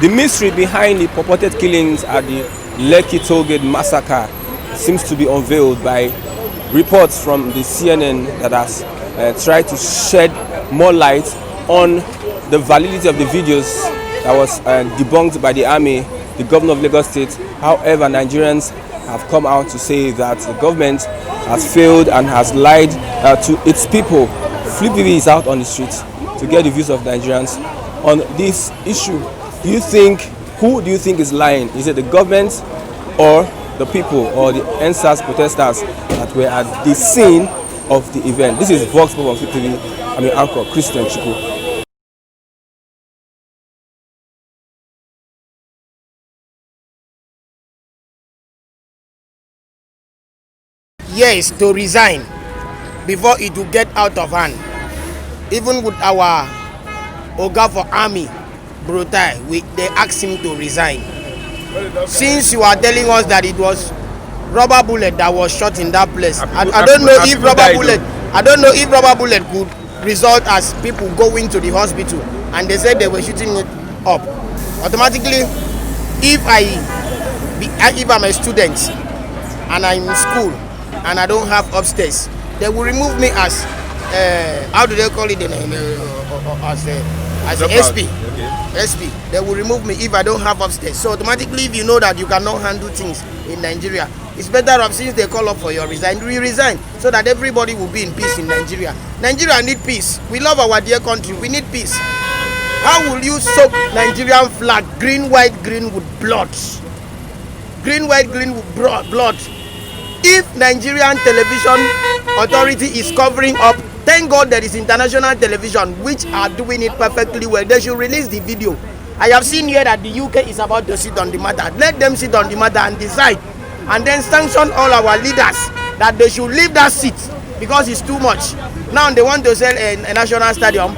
The mystery behind the purported killings at the Lekki Tollgate massacre seems to be unveiled by reports from the CNN that has tried to shed more light on the validity of the videos that was debunked by the army, the governor of Lagos State. However, Nigerians have come out to say that the government has failed and has lied to its people. Flip TV is out on the streets to get the views of Nigerians on this issue. Who do you think is lying? Is it the government or the people or the NSAS protesters that were at the scene of the event? This is Vox Pop on Flip TV. I'm your anchor, Christian Chiku. Yes, to resign before it will get out of hand. Even with our Oga for Army, Brutai, they asked him to resign. Since you are telling us that it was rubber bullet that was shot in that place, I don't know if rubber bullet could result as people going to the hospital and they said they were shooting it up. Automatically, if I'm a student and I'm in school and I don't have upstairs, they will remove me as how do they call it as SP. Okay. SP. They will remove me if I don't have upstairs. So automatically, if you know that you cannot handle things in Nigeria, it's better off, since they call up for your resign, resign so that everybody will be in peace in Nigeria. Nigeria need peace. We love our dear country. We need peace. How will you soak Nigerian flag green, white, green with blood? Green, white, green with blood. If Nigerian television authority is covering up, thank God there is international television which are doing it perfectly well. They should release the video. I have seen here that the UK is about to sit on the matter. Let them sit on the matter and decide, and then sanction all our leaders that they should leave that seat because it's too much. Now they want to sell a national stadium,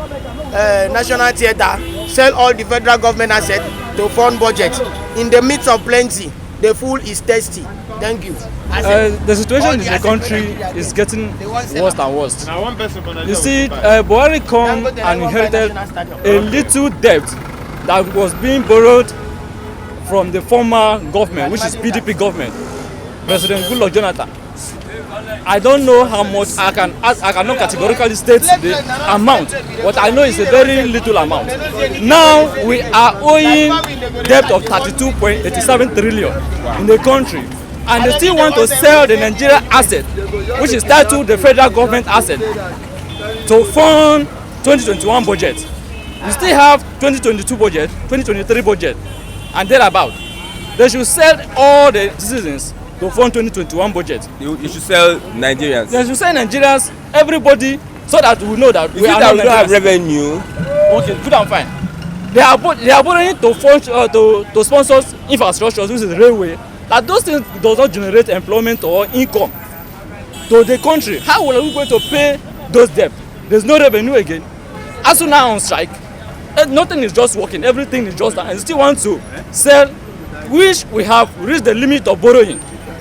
national theatre, sell all the federal government assets to fund budget. In the midst of plenty, the fool is thirsty. Thank you. The situation in the country is getting worse and worse. You see, Buhari come and inherited a little debt that was being borrowed from the former government, which is PDP government, President Goodluck Jonathan. I don't know how much, I cannot categorically state the amount, but I know it's a very little amount. Now we are owing debt of 32.87 trillion in the country. And they still want to sell the Nigerian asset, which is titled the federal government asset, to fund 2021 budget. We still have 2022 budget, 2023 budget, and thereabout. They should sell all the citizens to fund 2021 budget. You should sell Nigerians. They should sell Nigerians, everybody, so that we know that we don't have revenue. Okay, good and fine. They are borrowing to fund to sponsor infrastructure, which is railway. That those things does not generate employment or income to the country. How are we going to pay those debts? There's no revenue again. As soon as on strike, nothing is just working. Everything is just done. And still want to sell, which we have reached the limit of borrowing.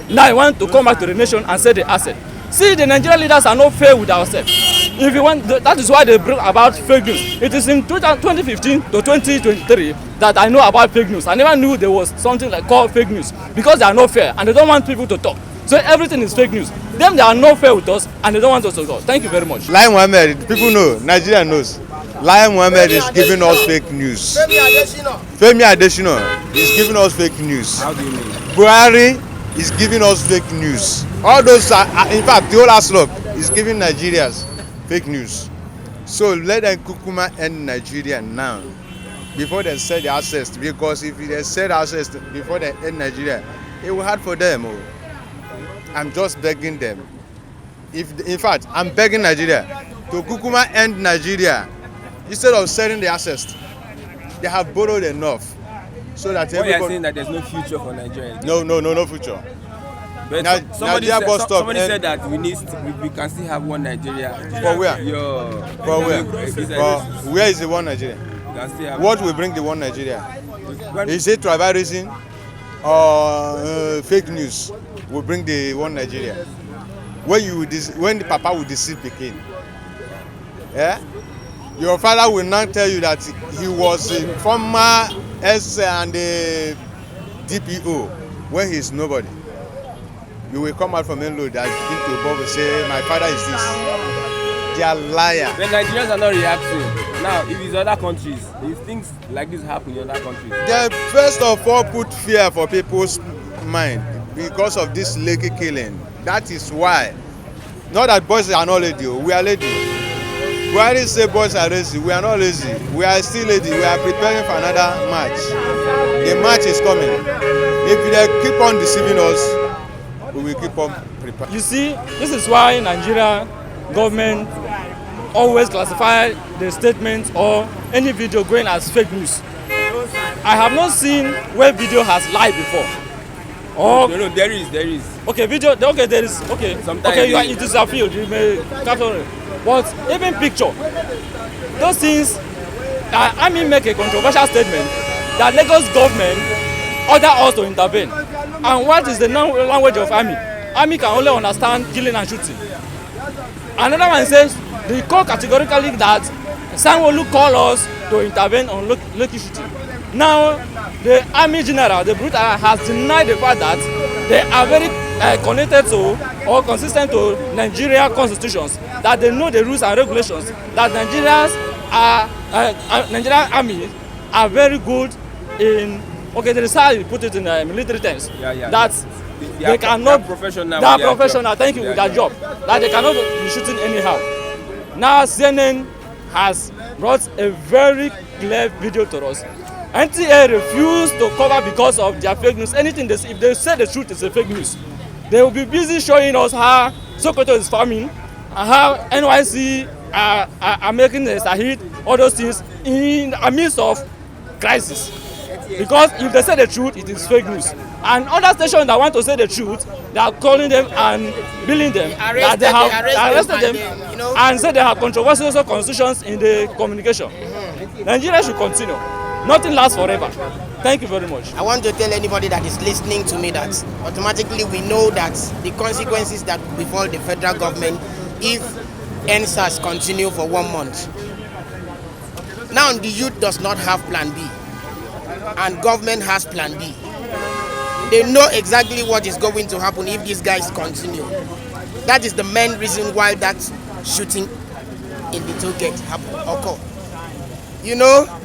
Now I want to come back to the nation and sell the asset. See, the Nigerian leaders are not fair with ourselves. If you want, that is why they bring about fake news. It is in 2015 to 2023 that I know about fake news. I never knew there was something like called fake news because they are not fair and they don't want people to talk. So everything is fake news. Them, they are not fair with us and they don't want us to talk. Thank you very much. Lai Mohammed, people know, Nigeria knows. Lai Mohammed is giving us fake news. Femi Adesina is giving us fake news. How do you mean? Buhari is giving us fake news. All those are, in fact, the whole Aslok is giving Nigerians fake news. So let them kukuma end Nigeria now before they sell the assets, because if they sell the assets before they end Nigeria, it will hard for them. Oh. I'm just begging them. In fact, I'm begging Nigeria to kukuma end Nigeria instead of selling the assets. They have borrowed enough so that everybody. You're saying that there's no future for Nigeria. No future. But somebody said that we can still have one Nigeria. For where? For where? Where is the one Nigeria? What will bring the one Nigeria? Is it tribalism or fake news will bring the one Nigeria? When the papa will deceive the king, yeah? Your father will not tell you that he was a former S and the DPO when he's nobody. You will come out from Enlo that begin to above and say, my father is this. They are liars. The Nigerians are not reacting. Now, if it's other countries, if things like this happen in other countries. They first of all put fear for people's mind because of this Lekki killing. That is why. Not that boys are not lazy, we are lazy. We already say boys are lazy, we are not lazy. We are still lazy, we are preparing for another match. The match is coming. If they keep on deceiving us, we will keep on preparing. You see, this is why Nigeria government always classify the statement or any video going as fake news. I have not seen where video has lied before. Or No, there is. okay, video. Okay, there is. Okay, Sometimes okay, you are into the field. You may capture it. But even picture, those things. I mean, make a controversial statement that Lagos government order us to intervene. And what is the language of army? Army can only understand killing and shooting. Another one says they call categorically that Sanwo-Olu call us to intervene on Lekki shooting. Now, the army general, the brutal, has denied the fact that they are very connected to or consistent to Nigerian constitutions, that they know the rules and regulations, that Nigerian army are very good in, okay, there is how you put it in military terms, that they cannot, they are professional. they are professional, thank you, with their job, that they cannot be shooting anyhow. Now, CNN has brought a very clear video to us. NTA refused to cover because of their fake news. Anything they say, if they say the truth, it's a fake news. They will be busy showing us how Sokoto is farming and how NYC are making a hit, all those things in the midst of crisis. Because if they say the truth, it is fake news. And other stations that want to say the truth, they are calling them and billing them that they have arrested them, you know, and say they have controversial constitutions in the communication. Nigeria should continue. Nothing lasts forever. Thank you very much. I want to tell anybody that is listening to me that automatically we know that the consequences that will befall the federal government if NSAS continue for 1 month. Now the youth does not have plan B and government has plan B. They know exactly what is going to happen if these guys continue. That is the main reason why that shooting in the toll gate occur. You know,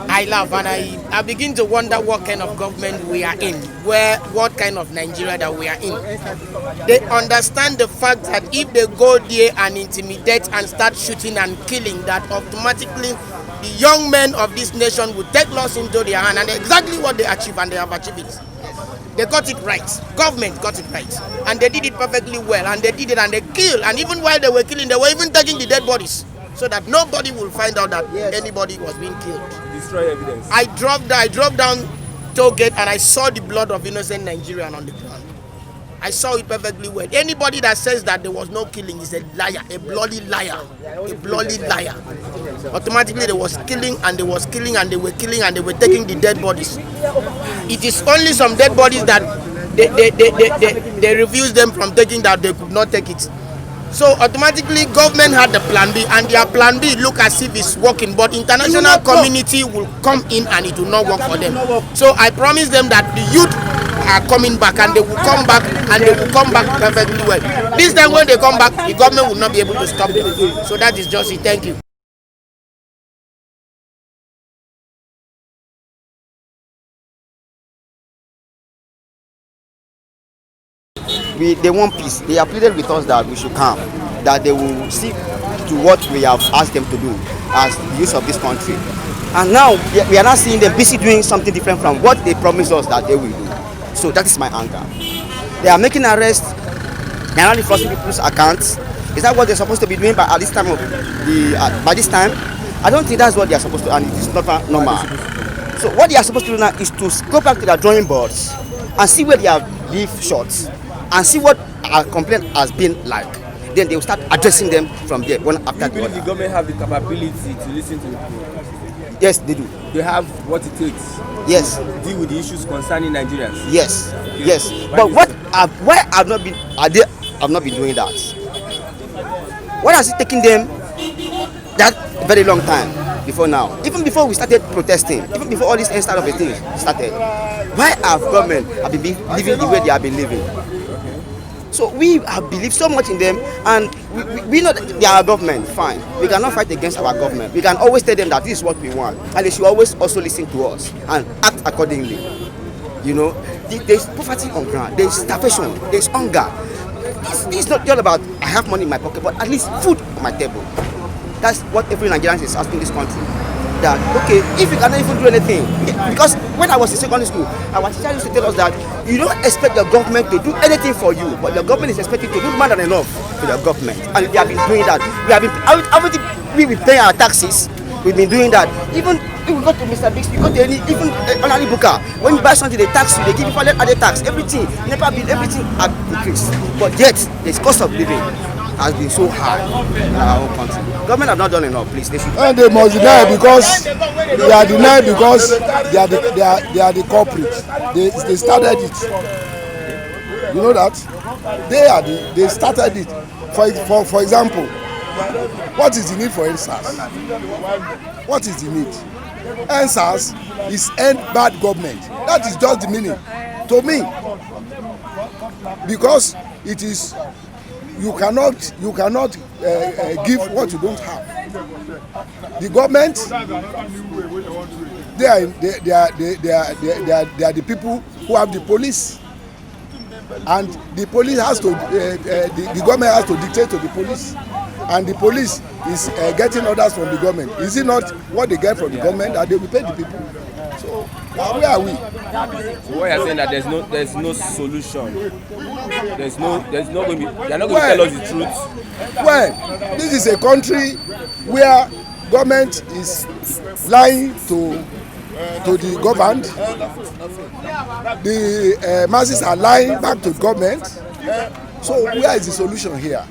I laugh and I begin to wonder what kind of government we are in, what kind of Nigeria that we are in. They understand the fact that if they go there and intimidate and start shooting and killing, that automatically the young men of this nation will take laws into their hand, and exactly what they achieve, and they have achieved it. They got it right. Government got it right. And they did it perfectly well, and they did it and they killed, and even while they were killing, they were even taking the dead bodies, so that nobody will find out that anybody was being killed. Destroy evidence. I drove down toll gate and I saw the blood of innocent Nigerian on the ground. I saw it perfectly well. Anybody that says that there was no killing is a liar, a bloody liar, a bloody liar. Automatically there was killing and they was killing and they were killing and they were taking the dead bodies. It is only some dead bodies that they refused them from taking, that they could not take it. So automatically government had the plan B, and their plan B look as if it's working, but international community will come in and it will not work for them. So I promise them that the youth are coming back, and they will come back, and they will come back perfectly well. This time when they come back, the government will not be able to stop them. So that is just it. Thank you. They want peace. They have pleaded with us that we should come, that they will see to what we have asked them to do as the youth of this country. And now we are not seeing them busy doing something different from what they promised us that they will do. So that is my anger. They are making arrests, they are not enforcing people's accounts. Is that what they're supposed to be doing by this time? By this time, I don't think that's what they are supposed to, and it is not normal. So what they are supposed to do now is to go back to their drawing boards and see where they have left short, and see what our complaint has been like. Then they will start addressing them from there, one after the other. The government have the capability to listen to the people? Yes, they do. They have what it takes. Yes. To deal with the issues concerning Nigerians. Yes. Okay. Yes. But why have not been doing that? Why has it taken them that very long time? before now, even before we started protesting, even before all these start of the things started. Why have government have been living the way they have been living? So we have believed so much in them, and we know that they are our government. Fine, we cannot fight against our government. We can always tell them that this is what we want, and they should always also listen to us and act accordingly. You know, there's poverty on ground, there's starvation, there's hunger. It's not all about I have money in my pocket, but at least food on my table. That's what every Nigerian is asking this country. That okay, if you cannot even do anything, because when I was in secondary school, our teacher used to tell us that you don't expect the government to do anything for you, but the government is expected to do more than enough for the government, and they have been doing that. We've been paying our taxes. We've been doing that. Even if we go to Mr. Biggs, we go to even honorary booker. When you buy something, they tax you. They give you added tax. Everything, never bill, everything have increased. But yet, the cost of living has been so high in our own country. Government have not done enough, please. They should. And they must deny because they are denied because they are the culprits. They started it. You know that? They started it. For example, what is the need for NSAS? What is the need? NSAS is end bad government. That is just the meaning to me. Because it is you cannot give what you don't have. The government, they are the people who have the police, and the police has to the government has to dictate to the police, and the police is getting orders from the government. Is it not what they get from the government that they will pay the people? So where are we? So what you're saying that there's no solution. There's not going to be. They're not going to tell us the truth. Well, this is a country where government is lying to the governed. The masses are lying back to government. So where is the solution here?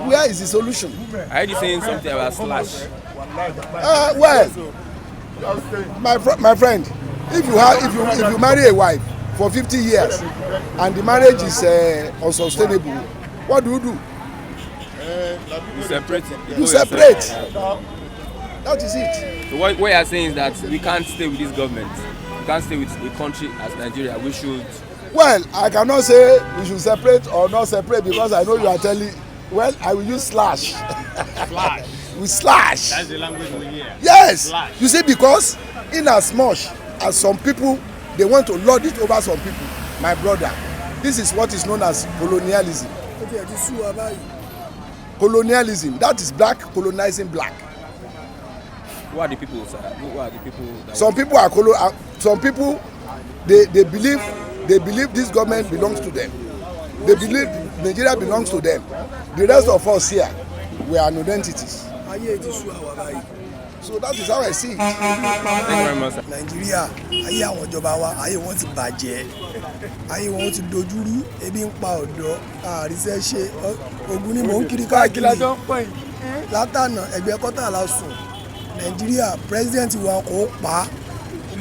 Where is the solution? I heard you saying something about slash. Well, my friend, if you marry a wife for 50 years and the marriage is unsustainable, what do? You separate. You separate. That is it. So what you're saying is that we can't stay with this government. We can't stay with a country as Nigeria. We should. Well, I cannot say we should separate or not separate because I know you are telling. Well, I will use slash. Slash. We slash. That's the language we hear. Yes. Slash. You see, because in as much as some people they want to lord it over some people, my brother, this is what is known as colonialism. Colonialism. That is black colonizing black. Who are the people, sir? Who are the people? Some people are some people they believe this government belongs to them. They believe Nigeria belongs to them. The rest of us here, we are non-entities. So that is how I see it. Thank you very much, sir. Nigeria, ayé àwọn ìjọba wa, ayé wọn ti bàjẹ́, ayé wọn ti dojúrú, ebi ń pa ọ̀dọ́, àríṣẹ́ ṣe, ogun ni mò ń kiri káàkiri. Látànà ẹgbẹ́ kọ́tà la sùn. Nigeria, president wa kò pa,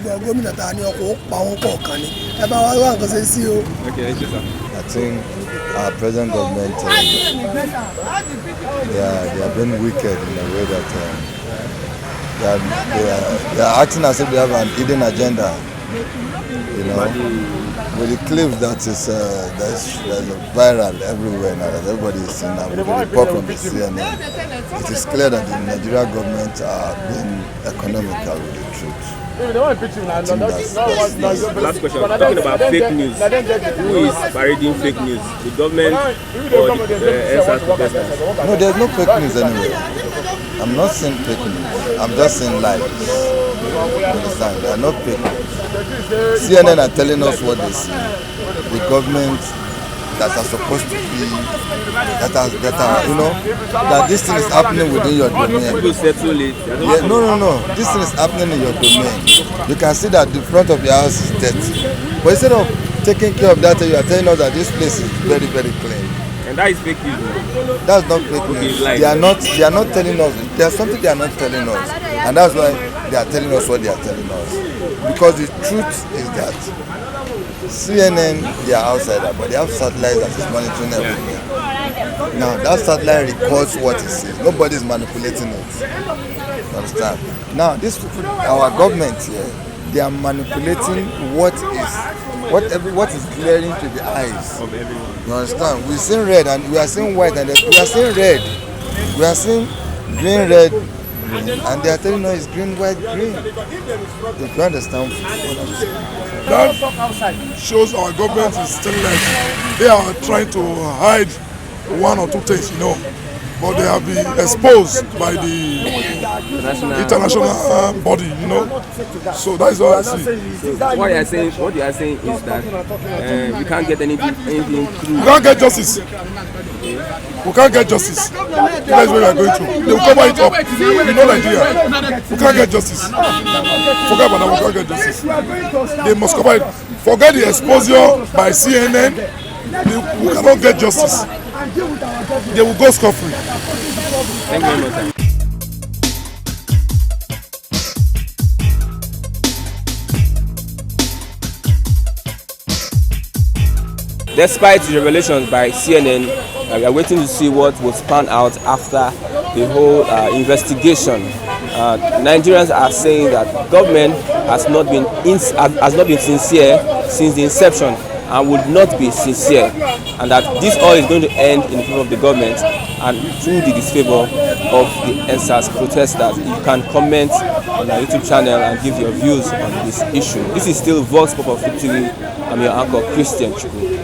gbogbo gómìnà ta ni ọkọ̀ ó pa wọn kọ̀ọ̀kan ni. Ẹ bá wa wá nǹkan ṣe sí o. Okay, thank you, sir. I think our present government they are being wicked in a way that they are acting as if they have an hidden agenda, you know, with the clips that is that's viral everywhere now that everybody is seeing now with the report from the CNN. It is clear that the Nigerian government are being economical with the truth. Last question. Talking about fake news. Who is parading fake news? The government or the SARS protesters? No, there's no fake news anywhere. I'm not saying fake news. I'm just saying lies. You understand? They are not fake news. CNN are telling us what they see. The government that are supposed to be that are you know that this thing is happening within your domain. People settle it. Yeah, no. This thing is happening in your domain. You can see that the front of your house is dirty. But instead of taking care of that, you are telling us that this place is very, very clean. And that is fake news. That's not fake news. They are not telling us. There's something they are not telling us. And that's why they are telling us what they are telling us. Because the truth is that CNN, they are outsider, but they have satellites that is monitoring everything. Now that satellite records what it says. Nobody is manipulating it. You understand? Now, this our government here, they are manipulating what is glaring to the eyes of everyone. You understand? We're seeing red and we are seeing white and we are seeing red. We are seeing green, red, green, and they are telling us it's green, white, green. If you understand what I'm saying. That shows our government is still like they are trying to hide one or two things, you know, but they have been exposed by the international body, you know. So that is what I see. So what you are saying is that you can't get anything through. We can't get justice. We can't get justice. That is what we are going through. They will cover it up. You know Nigeria. We can't get justice. Forget about that. We can't get justice. They must cover it. Forget the exposure by CNN. We cannot get justice. They will go scot-free. Thank you very much. Despite the revelations by CNN, we are waiting to see what will span out after the whole investigation. Nigerians are saying that government has not been sincere since the inception and would not be sincere, and that this all is going to end in favor of the government and through the disfavor of the NSAS protesters. You can comment on our YouTube channel and give your views on this issue. This is still Vox Pop of TV. I'm your anchor, Christian Chukwu.